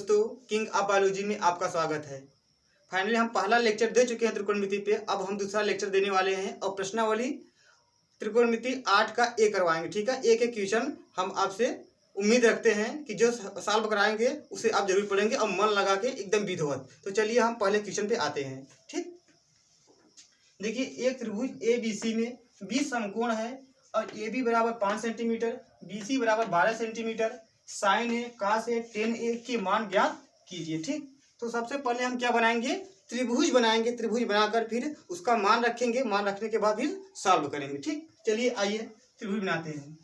दोस्तों, king of biology में आपका स्वागत है। फाइनली हम पहला लेक्चर दे चुके हैं त्रिकोणमिति पे। अब हम दूसरा लेक्चर देने वाले हैं और प्रश्नावली त्रिकोणमिति 8 का ए करवाएंगे। ठीक है, एक एक क्वेश्चन हम आपसे उम्मीद रखते हैं कि जो सॉल्व कराएंगे उसे आप जरूर पढ़ेंगे और मन लगा के एकदम विधिवत। तो चलिए हम पहले क्वेश्चन पे आते हैं। ठीक, देखिए एक त्रिभुज ABC में 20 समकोण है और AB बराबर 5 सेंटीमीटर, BC बराबर 12 सेंटीमीटर, साइन ए, कास ए, टेन ए के मान ज्ञात कीजिए। ठीक, तो सबसे पहले हम क्या बनाएंगे, त्रिभुज बनाएंगे। त्रिभुज बनाकर फिर उसका मान रखेंगे, मान रखने के बाद फिर सॉल्व करेंगे। ठीक, चलिए आइए त्रिभुज बनाते हैं।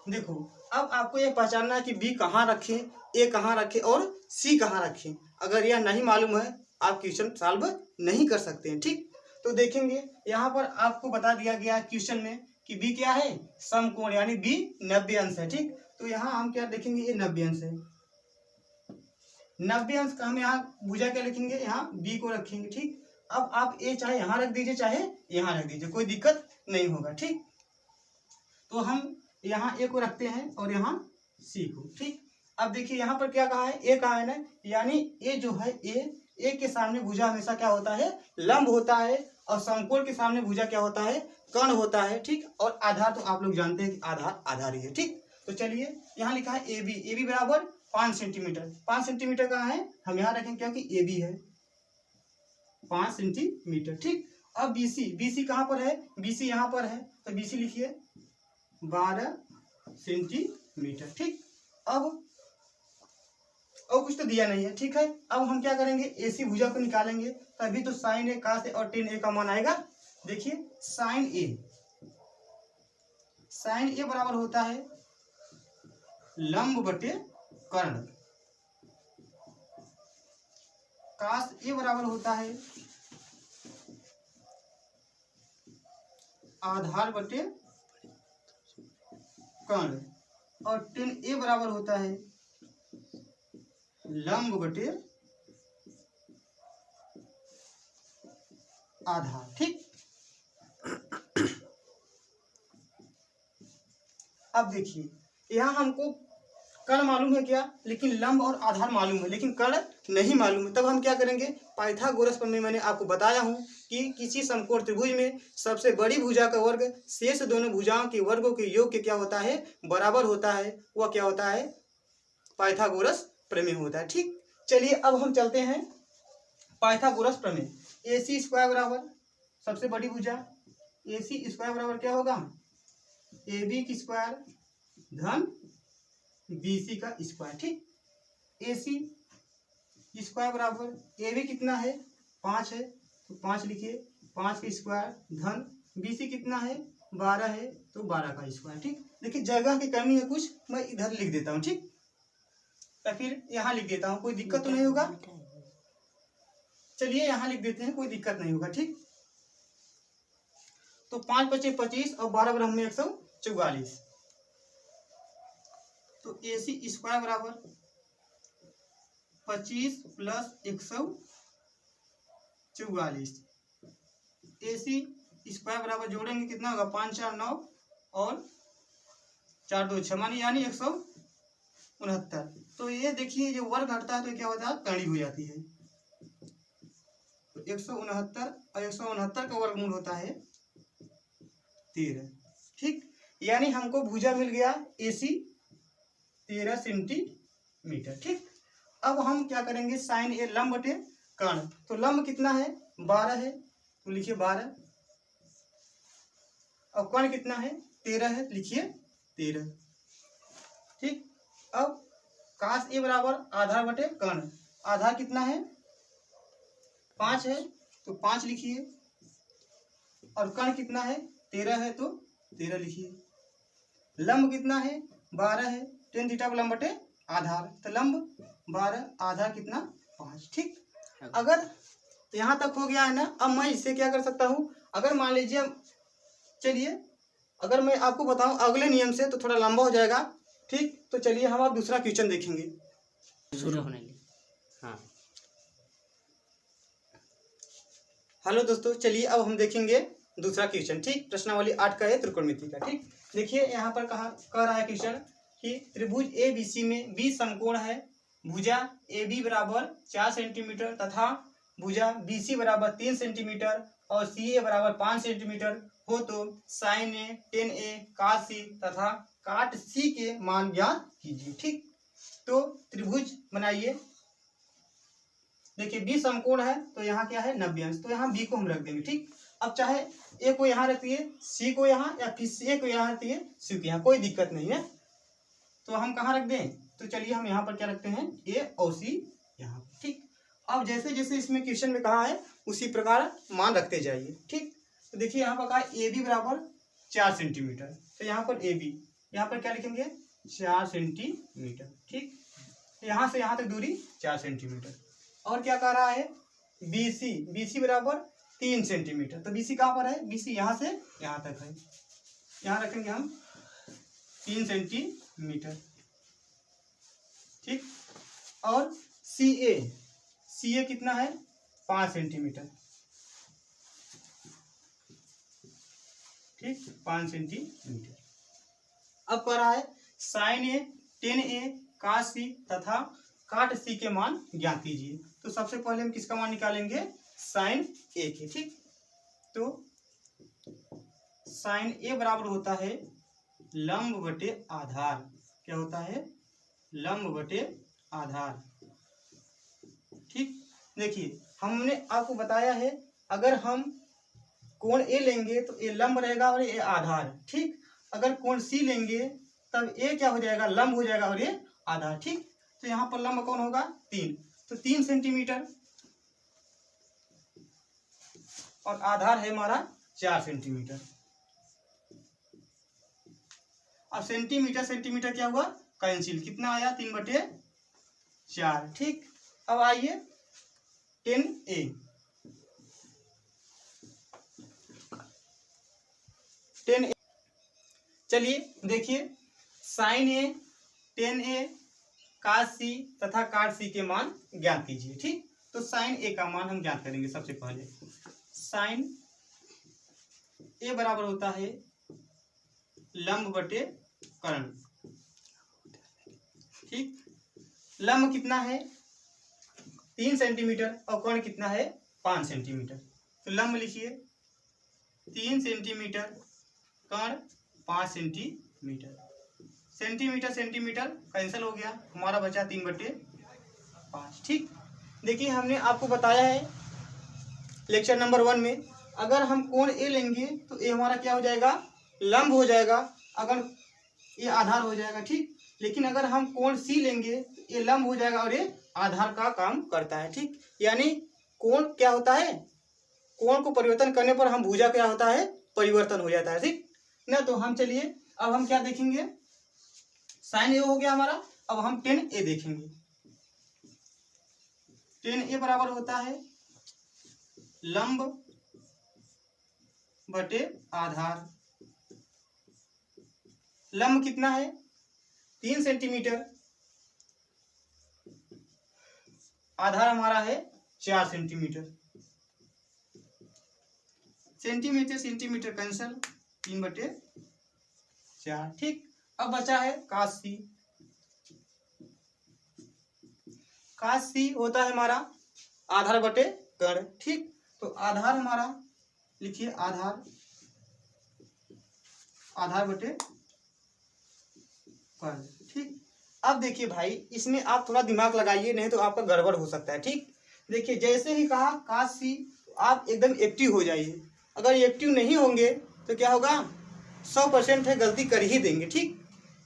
देखो, अब आपको ये पहचानना है कि B कहाँ रखें, A कहाँ रखें और C कहाँ रखें। अगर यह नहीं मालूम है आप क्वेश्चन सॉल्व नहीं कर सकते हैं। ठीक, तो देखेंगे यहाँ पर आपको बता दिया गया क्वेश्चन में कि B क्या है, समकोण, यानी B 90 अंश है। ठीक, तो यहाँ हम क्या देखेंगे, ये 90 अंश है। 90 अंश का हम यहाँ भुजा क्या लिखेंगे, यहाँ B को रखेंगे। ठीक, अब आप A चाहे यहाँ रख दीजिए चाहे यहाँ रख दीजिए, कोई दिक्कत नहीं होगा। ठीक, तो हम यहाँ A को रखते हैं और यहाँ C को। ठीक, अब देखिए यहाँ पर क्या कहा है, A कहा है ना, यानी A जो है A के सामने भुजा हमेशा क्या होता है, लंब होता है, और समकोण के सामने भुजा क्या होता है, कर्ण होता है। ठीक, और आधार तो आप लोग जानते हैं कि आधार आधार ही है। ठीक, तो चलिए यहाँ लिखा है AB बराबर 5 सेंटीमीटर। 5 सेंटीमीटर कहाँ है, हम यहाँ रखेंगे क्योंकि AB है 5 सेंटीमीटर। ठीक, अब BC कहाँ पर है, BC यहाँ पर है, तो BC लिखिए 12 सेंटीमीटर। ठीक, अब और कुछ तो दिया नहीं है। ठीक है, अब हम क्या करेंगे, AC भुजा को निकालेंगे, तभी तो साइन ए, कास ए और टेन ए का मान आएगा। देखिए साइन ए बराबर होता है लंब बटे कर्ण, कास ए बराबर होता है आधार बटे कर्ण, और टेन ए बराबर होता है लंब बटे आधार। ठीक, अब देखिए यहाँ हमको कर्ण मालूम है क्या, लेकिन लंब और आधार मालूम है, लेकिन कर्ण नहीं मालूम है। तब हम क्या करेंगे, पाइथागोरस प्रमेय मैंने आपको बताया हूँ कि किसी समकोण त्रिभुज में सबसे बड़ी भुजा का वर्ग शेष दोनों भुजाओं के वर्गों के योग के क्या होता है, बराबर होता है। वह क्या होता है, पाइथागोरस प्रमेय होता है। ठीक, चलिए अब हम चलते हैं पाइथागोरस प्रमेय। AC स्क्वायर बराबर सबसे बड़ी भुजा, AC स्क्वायर बराबर क्या होगा, AB की स्क्वायर धन BC का स्क्वायर। ठीक, AC स्क्वायर बराबर AB कितना है, 5 है, तो 5 लिखिए, 5 का स्क्वायर धन BC कितना है, 12 है, तो 12 का स्क्वायर। ठीक, देखिए जगह की कमी है कुछ, मैं इधर लिख देता हूँ। ठीक, या फिर यहाँ लिख देता हूँ, कोई दिक्कत तो नहीं होगा। चलिए यहाँ लिख देते हैं, कोई दिक्कत नहीं होगा। ठीक, तो 5 × 5 = 25 और 12 ब्रह्म में 144, तो AC स्क्वायर बराबर 25 + 144। AC स्क्वायर बराबर जोड़ेंगे कितना होगा, 5 × 4 = 9 और 4 × 2 = 6, यानी 169। तो ये देखिए जो वर्ग घटता है तो क्या होता है, कड़ी हो जाती है। तो 169 और 169 का वर्गमूल होता है 13। ठीक, यानी हमको भुजा मिल गया AC 13 सेंटीमीटर। ठीक, अब हम क्या करेंगे, साइन ए लंब बटे कर्ण, तो लंब कितना है, 12 है, तो लिखिए 12, और कर्ण कितना है, 13 है, लिखिए 13। ठीक, अब कास ए बराबर आधार बटे कर्ण, आधार कितना है, 5 है, तो 5 लिखिए, और कर्ण कितना है, 13 है, तो 13 लिखिए। लंब कितना है, 12 है, टेन थीटा लंब बटे आधार, तो लंब 12, आधार कितना, 5। ठीक, अगर यहाँ तक हो गया है ना, अब मैं इससे क्या कर सकता हूँ, अगर मान लीजिए, चलिए अगर मैं आपको बताऊं अगले नियम से तो थोड़ा लंबा हो जाएगा। ठीक, तो चलिए हम अब दूसरा क्वेश्चन देखेंगे। शुरू होने लगी। हाँ, हेलो दोस्तों, चलिए अब हम देखेंगे दूसरा क्वेश्चन। ठीक, प्रश्नावली 8 का है त्रिकोणमिति का। ठीक, देखिए यहाँ पर कह रहा है क्वेश्चन कि त्रिभुज ए बी सी में बी समकोण है, भुजा ए बी बराबर 4 सेंटीमीटर तथा भुजा बी सी बराबर 3 सेंटीमीटर और सी ए बराबर 5 सेंटीमीटर हो तो साइन ए, टेन ए, काट सी तथा काट सी के मान ज्ञात कीजिए। ठीक, तो त्रिभुज बनाइए। देखिए बी समकोण है तो यहाँ क्या है 90 अंश, तो यहाँ बी को हम रख देंगे। ठीक, अब चाहे ए को यहाँ रखिए, सी को यहाँ, या फिर सी को यहाँ रखिए, सी को यहाँ, कोई दिक्कत नहीं है। तो हम कहाँ रख दें, तो चलिए हम यहाँ पर क्या रखते हैं, ए और सी यहाँ। ठीक, अब जैसे जैसे इसमें क्वेश्चन में कहा है उसी प्रकार मान रखते जाइए। ठीक, तो देखिए यहाँ पर कहा ए बी बराबर 4 सेंटीमीटर, तो यहाँ पर ए बी, यहाँ पर क्या लिखेंगे 4 सेंटीमीटर। ठीक, यहाँ से यहाँ तक दूरी 4 सेंटीमीटर। और क्या कह रहा है बी सी बराबर 3 सेंटीमीटर, तो बी सी कहाँ पर है, बी सी यहाँ से यहाँ तक है, यहाँ रखेंगे हम 3 सेंटीमीटर। ठीक, और सी ए कितना है 5 सेंटीमीटर। ठीक, 5 सेंटीमीटर। अब कह रहा है साइन ए, टेन ए, काट सी तथा काट सी के मान ज्ञात कीजिए। तो सबसे पहले हम किसका मान निकालेंगे, साइन ए के। ठीक, तो साइन ए बराबर होता है लंब बटे आधार। क्या होता है, लंब बटे आधार। ठीक, देखिए हमने आपको बताया है अगर हम कोण ए लेंगे तो ए लंब रहेगा और ये आधार। ठीक, अगर कोण सी लेंगे तब ए क्या हो जाएगा, लंब हो जाएगा और ये आधार। ठीक, तो यहाँ पर लंब कौन होगा 3, तो 3 सेंटीमीटर और आधार है हमारा 4 सेंटीमीटर। अब सेंटीमीटर क्या हुआ, कैंसिल, कितना आया 3/4। ठीक, अब आइए 10A, चलिए देखिए साइन ए, टेन ए, काट सी तथा काट सी के मान ज्ञात कीजिए। ठीक, तो साइन ए का मान हम ज्ञात करेंगे। सबसे पहले साइन ए बराबर होता है लंब बटे कर्ण। ठीक, लंब कितना है 3 सेंटीमीटर और कर्ण कितना है 5 सेंटीमीटर। तो लंब लिखिए 3 सेंटीमीटर, कर्ण 5 सेंटीमीटर। सेंटीमीटर कैंसिल हो गया, हमारा बचा 3/5। ठीक, देखिए हमने आपको बताया है लेक्चर नंबर 1 में अगर हम कोण ए लेंगे तो ए हमारा क्या हो जाएगा, लंब हो जाएगा, अगर ये आधार हो जाएगा। ठीक, लेकिन अगर हम कोण सी लेंगे तो ये लंब हो जाएगा और ये आधार का काम करता है। ठीक, यानी कोण क्या होता है, कोण को परिवर्तन करने पर हम भुजा क्या होता है, परिवर्तन हो जाता है। ठीक ना, तो हम चलिए अब हम क्या देखेंगे, साइन ए हो गया हमारा, अब हम 10A देखेंगे। 10A बराबर होता है लंब बटे आधार। लंब कितना है 3 सेंटीमीटर, आधार हमारा है 4 सेंटीमीटर। Centimetre cancel, 3/4। ठीक, अब बचा है काट सी। काट सी होता है हमारा आधार बटे कर्ण। ठीक, तो आधार हमारा लिखिए आधार बटे कर्ण। ठीक, अब देखिए भाई इसमें आप थोड़ा दिमाग लगाइए, नहीं तो आपका गड़बड़ हो सकता है। ठीक, देखिए जैसे ही कहा काट सी आप एकदम एक्टिव हो जाइए। अगर एक्टिव नहीं होंगे तो क्या होगा, 100% है गलती कर ही देंगे। ठीक,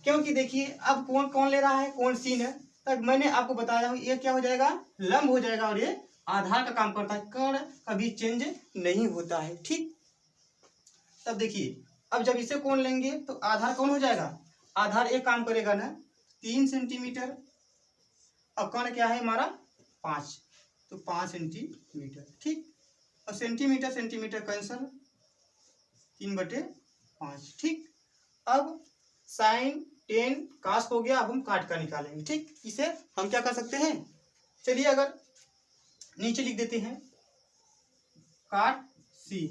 क्योंकि देखिए अब कौन ले रहा है, कोण सी ने, तब मैंने आपको बताया हूँ ये क्या हो जाएगा, लंब हो जाएगा और ये आधार का काम करता है, कर्ण कभी चेंज नहीं होता है। ठीक, तब देखिए अब जब इसे कोण लेंगे तो आधार कौन हो जाएगा, आधार एक काम करेगा ना 3 सेंटीमीटर और कर्ण क्या है हमारा 5, तो 5 सेंटीमीटर। ठीक, और सेंटीमीटर कैंसल, 3/5। ठीक, अब साइन 10 कास हो गया, अब हम काट का निकालेंगे। ठीक, इसे हम क्या कर सकते हैं, चलिए अगर नीचे लिख देते हैं काट सी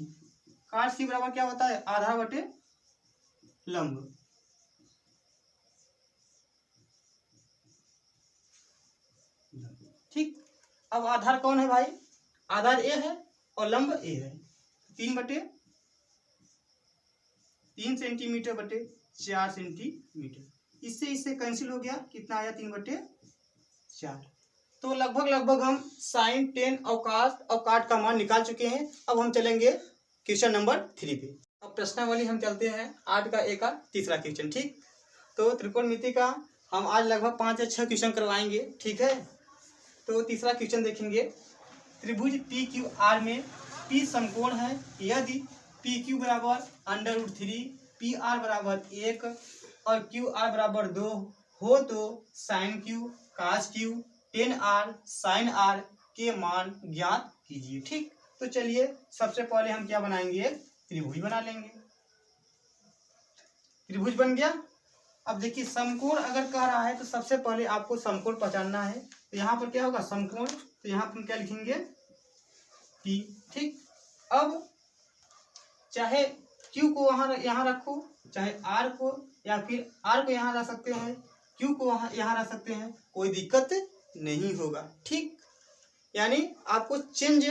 बराबर क्या होता है, आधार बटे लंब। ठीक, अब आधार कौन है भाई? आधार ए है और लंब ए है। 3 सेंटीमीटर बटे 4 सेंटीमीटर। इससे कैंसिल हो गया, कितना आया? 3/4। तो लगभग हम साइन, टेन और काट का मान निकाल चुके हैं। अब हम चलेंगे क्वेश्चन नंबर 3 पे। अब प्रश्नावली हम चलते हैं 8 का ए का तीसरा क्वेश्चन। ठीक, तो त्रिकोणमिति का हम आज लगभग 5 या 6 क्वेश्चन करवाएंगे। ठीक है, तो तीसरा क्वेश्चन देखेंगे। त्रिभुज पी क्यू आर में पी समकोण है। यदि पी क्यू बराबर √3, पी आर बराबर 1 और क्यू आर बराबर 2 हो तो sine Q, cos Q, tan R, sine R के मान ज्ञात कीजिए। ठीक, तो चलिए सबसे पहले हम क्या बनाएंगे? त्रिभुज बना लेंगे। त्रिभुज बन गया। अब देखिए समकोण अगर कह रहा है तो सबसे पहले आपको समकोण पहचानना है। तो यहाँ पर क्या होगा? समकोण। तो यहाँ पर क्या लिखेंगे? पी। ठीक, अब चाहे क्यू को यहाँ रखो, चाहे आर को, या फिर आर को यहाँ रख सकते हैं, क्यू को यहाँ रख सकते हैं, कोई दिक्कत नहीं होगा। ठीक, यानी आपको चेंज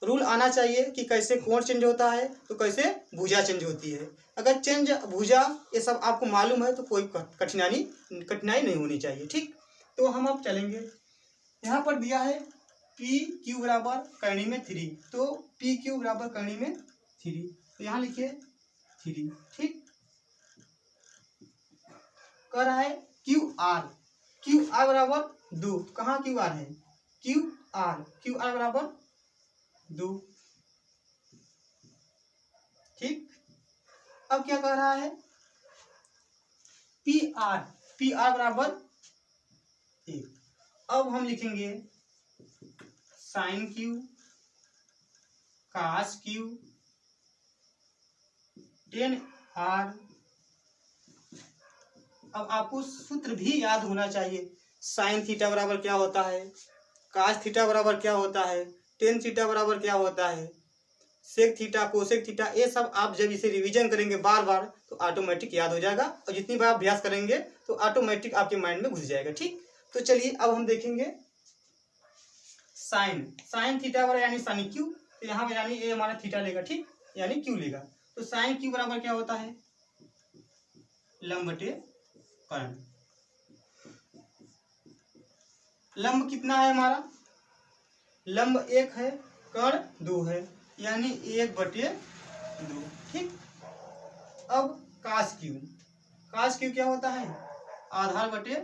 रूल आना चाहिए कि कैसे कोण चेंज होता है तो कैसे भुजा चेंज होती है। अगर चेंज, भुजा ये सब आपको मालूम है तो कोई कठिनाई नहीं होनी चाहिए। ठीक, तो हम अब चलेंगे। यहाँ पर दिया है पी क्यू बराबर करनी में 3, तो पी क्यू बराबर करनी में 3, तो यहाँ लिखिए 3। ठीक, कह रहा है क्यू आर बराबर 2। कहाँ क्यू आर है? क्यू आर बराबर 2। ठीक, अब क्या कह रहा है? पी आर बराबर 1। अब हम लिखेंगे sine Q, cos Q, tan R. अब आपको सूत्र भी याद होना चाहिए। साइन थीटा बराबर क्या होता है, कास थीटा बराबर क्या होता है, टेन थीटा बराबर क्या होता है, सेक थीटा, कोसेक थीटा। ये सब आप जब इसे रिवीजन करेंगे बार बार तो ऑटोमेटिक याद हो जाएगा, और जितनी बार अभ्यास करेंगे तो ऑटोमेटिक आपके माइंड में घुस जाएगा। ठीक, तो चलिए अब हम देखेंगे साइन थीटा बराबर यानी साइन क्यू। तो यहाँ पर यानी ये हमारा थीटा लेगा। ठीक, यानी क्यू लेगा। तो साइन क्यू बराबर क्या होता है? लंब बटे कर्ण। लंब कितना है हमारा? लंब 1 है, कर्ण 2 है, यानी 1/2। ठीक, अब कास क्यू क्या होता है? आधार बटे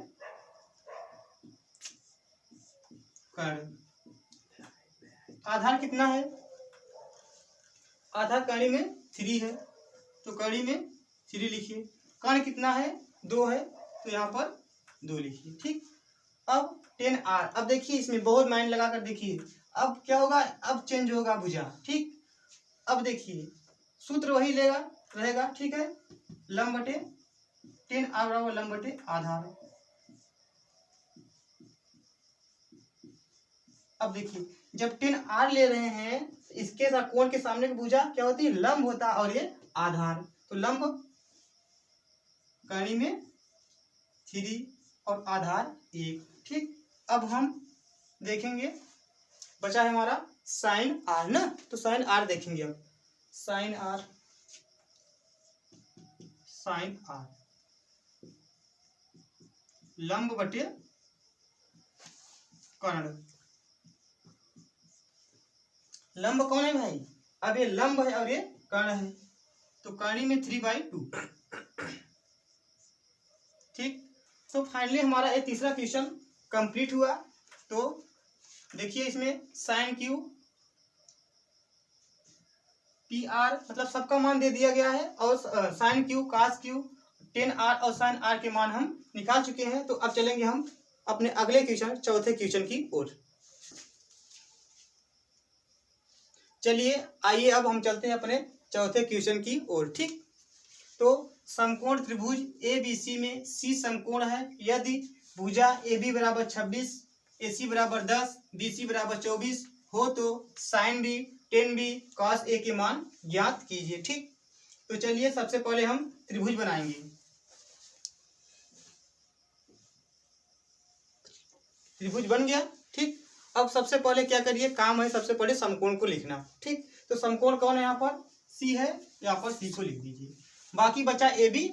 कर्ण। आधार कितना है? आधार कर्ण में 3 है, तो कर्ण में 3 लिखिए। कर्ण कितना है? 2 है, तो यहाँ पर 2 लिखिए। ठीक, अब टेन आर। अब देखिए इसमें बहुत माइंड लगा कर देखिए, अब क्या होगा? अब चेंज होगा भुजा। ठीक, अब देखिए सूत्र वही रहेगा। ठीक है, लंब बटे टेन आर बराबर लंब बटे आधार। अब देखिए जब टेन आर ले रहे हैं, इसके साथ कोण के सामने की भुजा क्या होती है? लंब होता है, और ये आधार। तो लंब कर्ण में 3 और आधार 1। ठीक, अब हम देखेंगे बचा है हमारा साइन आर ना, तो साइन आर देखेंगे। अब साइन आर लंब बटे कर्ण। लंब कौन है भाई? अब ये लंब है और ये कर्ण है, तो कर्ण में 3/2। ठीक, तो फाइनली हमारा ये तीसरा क्वेश्चन कंप्लीट हुआ। तो देखिए इसमें साइन क्यू, पी आर मतलब सबका मान दे दिया गया है, और sine Q, cos Q, tan R और साइन आर के मान हम निकाल चुके हैं। तो अब चलेंगे हम अपने अगले क्वेश्चन, चौथे क्वेश्चन की ओर। चलिए आइए अब हम चलते हैं अपने चौथे क्वेश्चन की ओर। ठीक, तो समकोण त्रिभुज ABC में C समकोण है। यदि भुजा AB बराबर 26, AC बराबर 10, BC बराबर 24 हो तो sine B, tan B, cos A के मान ज्ञात कीजिए। ठीक, तो चलिए सबसे पहले हम त्रिभुज बनाएंगे। त्रिभुज बन गया, ठीक। अब सबसे पहले क्या करिए, काम है सबसे पहले समकोण को लिखना, ठीक। तो समकोण कौन है यहाँ पर, सी है, यहाँ पर सी को लिख दीजिए। बाकी बचा ए बी,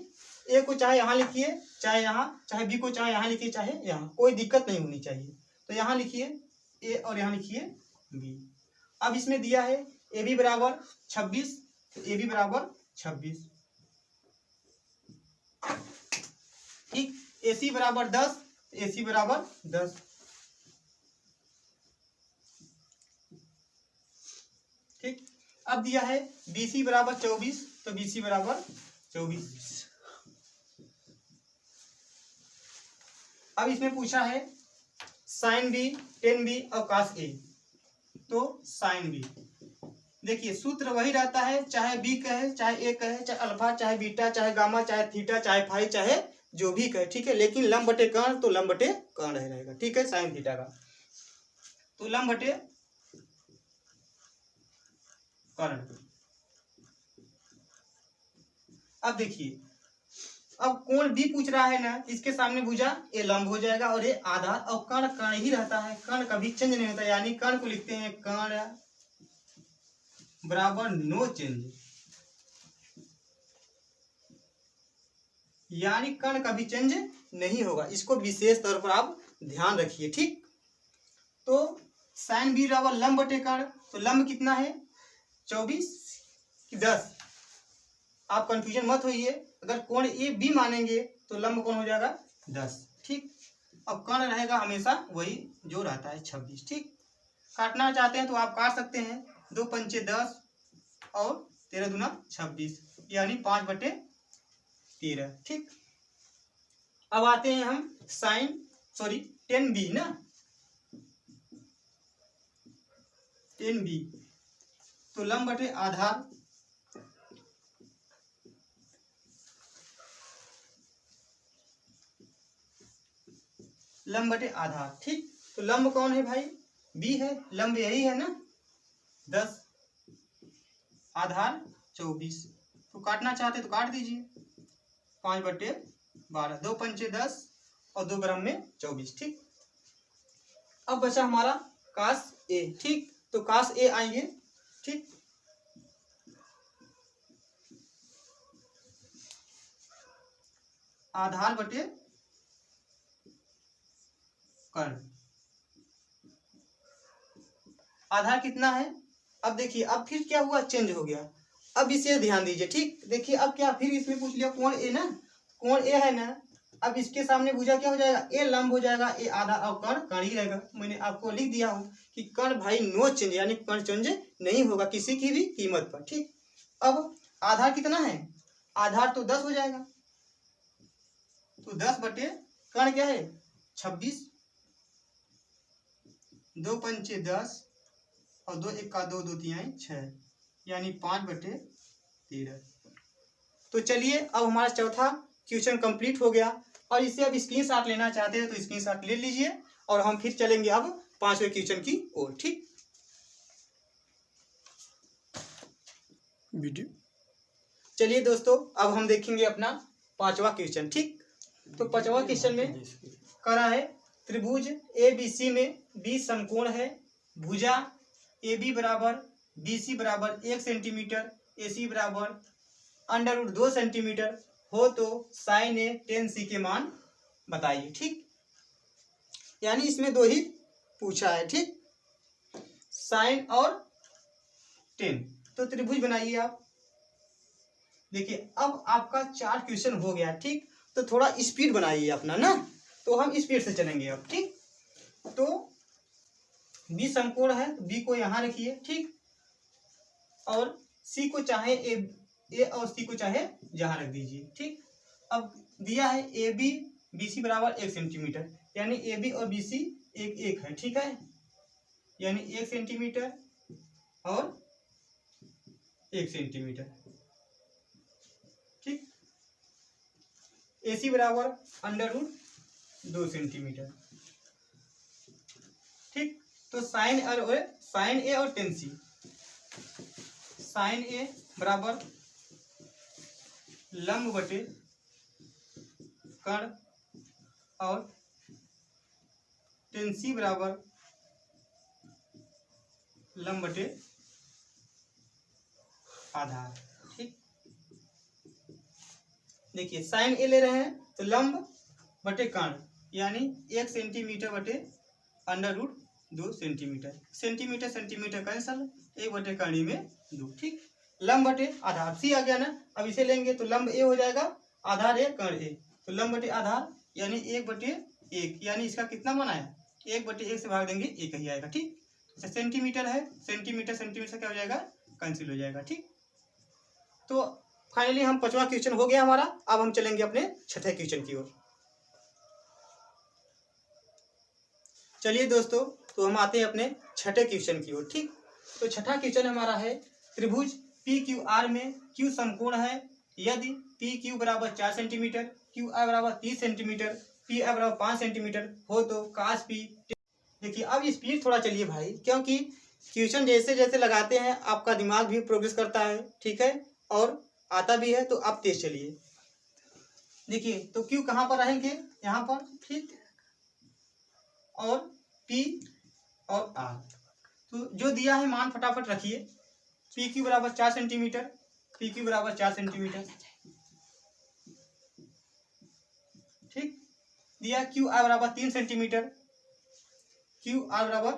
ए को चाहे यहाँ लिखिए चाहे यहाँ, चाहे बी को चाहे यहाँ लिखिए चाहे यहाँ, कोई दिक्कत नहीं होनी चाहिए। तो यहाँ लिखिए ए और यहाँ लिखिए बी। अब इसमें दिया है ए बी बराबर 26, तो ए बी बराबर 26, ठीक। ए सी बराबर 10, ए सी बराबर 10, ठीक। अब दिया है बी सी बराबर 24, तो बी सी बराबर 24। अब इसमें पूछा है साइन बी, टेन बी और कास ए, तो साइन बी, देखिए सूत्र वही रहता है, चाहे बी कहे चाहे ए कहे, चाहे अल्फा चाहे बीटा चाहे गामा चाहे थीटा चाहे फाई चाहे जो भी कहे, ठीक है। लेकिन लंब बटे कर्ण, तो लंब बटे कर्ण रहेगा, ठीक है, साइन थीटा का। तो लंब बटे कर्ण। अब देखिए, अब कोण बी पूछ रहा है ना, इसके सामने भुजा ए लंब हो जाएगा और ये आधार, और कर्ण कर्ण ही रहता है, कर्ण कभी चेंज नहीं होता, यानी कर्ण को लिखते हैं कर्ण बराबर नो चेंज, यानी कर्ण कभी चेंज नहीं होगा। इसको विशेष तौर पर आप ध्यान रखिए, ठीक। तो साइन बी बराबर लंब बटे कर्ण, तो लंब कितना है 24 कि 10, आप कंफ्यूजन मत होइए। अगर कोण ए बी मानेंगे तो लंब कौन हो जाएगा 10, ठीक। अब कर्ण रहेगा हमेशा वही जो रहता है 26, ठीक। काटना चाहते हैं तो आप काट सकते हैं, 2 पंचे 10 और 13 दूना 26, यानी 5/13, ठीक। अब आते हैं हम साइन सॉरी 10b ना, 10b, तो लंब बटे आधार, लंब बटे आधार, ठीक। तो लंब कौन है भाई, बी है, लंब यही है ना 10, आधार 24, तो काटना चाहते तो काट दीजिए, 5/12, 2 पंचे 10 और 2 ग्राम में 24, ठीक। अब बचा हमारा कास ए, ठीक। तो कास ए आएंगे, ठीक। आधार बटे कर्ण, आधार कितना है, अब देखिए अब फिर क्या हुआ, चेंज हो गया। अब इसे ध्यान दीजिए, ठीक। देखिए अब क्या फिर इसमें पूछ लिया कोण ए ना, कोण ए है ना, अब इसके सामने भुजा क्या हो जाएगा, ए लंब हो जाएगा, ए आधा और कर्ण कर्ण ही रहेगा। मैंने आपको लिख दिया हूं कि कर्ण भाई नो चेंज, यानी कर्ण चेंज नहीं होगा किसी की भी कीमत पर, ठीक। अब आधार कितना है, आधार तो 10 हो जाएगा, तो 10 बटे कर्ण क्या है 26, 2 पंचे 10 और 2 1 2 2 3 6, यानी 5/13। तो चलिए अब हमारा चौथा क्वेश्चन कंप्लीट हो गया, और इसे अब स्क्रीनशॉट लेना चाहते हैं तो स्क्रीनशॉट ले लीजिए, और हम फिर चलेंगे अब 5वें क्वेश्चन की ओर, ठीक। वीडियो चलिए दोस्तों, अब हम देखेंगे अपना 5वां क्वेश्चन, ठीक। तो 5वां क्वेश्चन में करा है त्रिभुज ए बी सी में बी समकोण है, भुजा ए बी बराबर बी सी बराबर 1 सेंटीमीटर, ए सी बराबर √2 सेंटीमीटर हो तो साइन ए टेन सी के मान बताइए, ठीक। यानी इसमें 2 ही पूछा है, ठीक, साइन और टेन। तो त्रिभुज बनाइए आप। देखिए अब आपका 4 क्वेश्चन हो गया, ठीक। तो थोड़ा स्पीड बनाइए अपना ना, तो हम स्पीड से चलेंगे अब, ठीक। तो बी समकोण है, बी को यहाँ रखिए, ठीक, और सी को चाहे ए और सी को चाहे जहाँ रख दीजिए, ठीक। अब दिया है ए बी बी सी बराबर 1 सेंटीमीटर, यानी ए बी और बी सी एक है, ठीक है, यानी 1 सेंटीमीटर और 1 सेंटीमीटर, ठीक। ए सी बराबर √2 सेंटीमीटर, ठीक। तो साइन ए और टेन सी, साइन ए बराबर लंब बटे कर्ण और टेन सी बराबर लंब बटे आधार। ठीक, देखिए साइन ए ले रहे हैं तो लंब बटे कर्ण यानी 1 सेंटीमीटर बटे under root 2 centimetre. Centimetre centimetre cancel, 1 बटे कर्ण में 2। ठीक, लंब बटे आधार सी आ गया ना। अब इसे लेंगे तो लंब ए हो जाएगा, आधार ए कर्ण ए, तो लंब बटे आधार यानी 1 बटे 1, यानी इसका कितना बनाया 1 बटे 1 से भाग देंगे 1 ही आएगा। ठीक, तो सेंटीमीटर है, सेंटीमीटर सेंटीमीटर से क्या हो जाएगा कैंसिल हो जाएगा। ठीक, तो फाइनली हम 5वां क्वेश्चन हो गया हमारा। अब हम चलेंगे अपने छठे क्वेश्चन की ओर। चलिए दोस्तों, तो हम आते हैं अपने छठे क्वेश्चन की ओर। ठीक, तो छठा क्वेश्चन हमारा है त्रिभुज पी क्यू आर में क्यू समकोण है यदि पी क्यू बराबर 4 सेंटीमीटर, क्यू आर बराबर 30 सेंटीमीटर, पी आर बराबर 5 सेंटीमीटर हो तो कास पी। देखिए अब स्पीड थोड़ा चलिए भाई, क्योंकि क्वेश्चन जैसे जैसे लगाते हैं आपका दिमाग भी प्रोग्रेस करता है। ठीक है, और आता भी है, तो आप तेज चलिए। देखिए तो क्यू कहाँ पर रहेंगे, यहाँ पर। ठीक, और पी और आर, तो जो दिया है मान फटाफट रखिए। पी क्यू बराबर 4 सेंटीमीटर, पी क्यू बराबर 4 सेंटीमीटर। ठीक, दिया क्यू आर बराबर 3 सेंटीमीटर, क्यू आर बराबर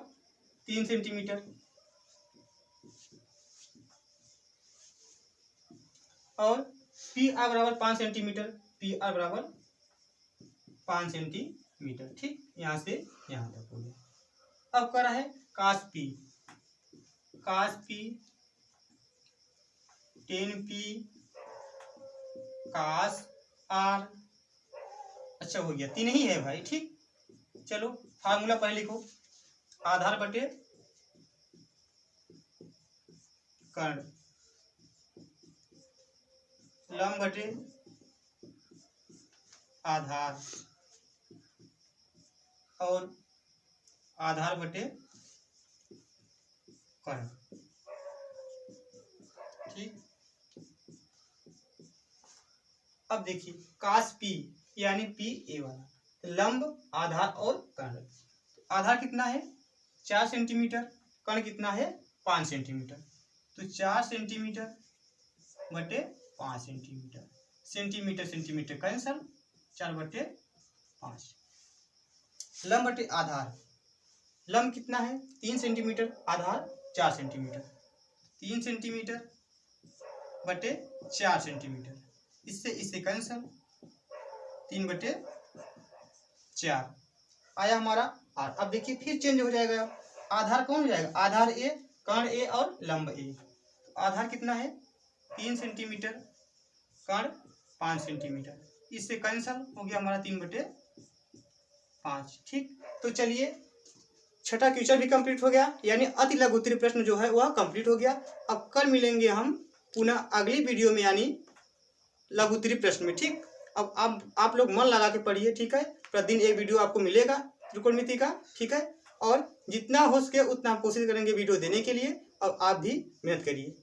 3 सेंटीमीटर। और पी आर बराबर 5 सेंटीमीटर, पी आर बराबर 5 सेंटीमीटर। ठीक, यहाँ से यहाँ तक हो गया। अब कर है cos P, cos P 10p cos R. अच्छा हो गया, 3 ही है भाई। ठीक, चलो फार्मूला पहले लिखो, आधार बटे कर्ण, लंब बटे आधार और आधार बटे कर्ण। ठीक, अब देखिए कास पी यानी पी ए वाला, तो लंब आधार और कर्ण। आधार कितना है 4 सेंटीमीटर, कर्ण कितना है 5 सेंटीमीटर, तो 4 सेंटीमीटर बटे 5 सेंटीमीटर। सेंटीमीटर सेंटीमीटर कैंसल, 4 बटे 5। लंब बटे आधार, लंब कितना है 3 सेंटीमीटर, आधार 4 सेंटीमीटर, 3 सेंटीमीटर बटे 4 सेंटीमीटर। इससे इससे कैंसल, 3 बटे 4 आया हमारा आर। अब देखिए फिर चेंज हो जाएगा, आधार कौन हो जाएगा, आधार ए, कर्ण ए और लंब ए। आधार कितना है 3 सेंटीमीटर, कर्ण 5 सेंटीमीटर, इससे कैंसल हो गया हमारा 3 बटे 5। ठीक, तो चलिए छठा क्वेश्चन भी कंप्लीट हो गया, यानी अति लघु उत्तरीय प्रश्न जो है वह कंप्लीट हो गया। अब कल मिलेंगे हम पुनः अगली वीडियो में, यानी लघु उत्तरीय प्रश्न में। ठीक, अब आप लोग मन लगा के पढ़िए। ठीक है, प्रतिदिन एक वीडियो आपको मिलेगा त्रिकोणमिति का। ठीक है, और जितना हो सके उतना कोशिश करेंगे वीडियो देने के लिए, और आप भी मेहनत करिए।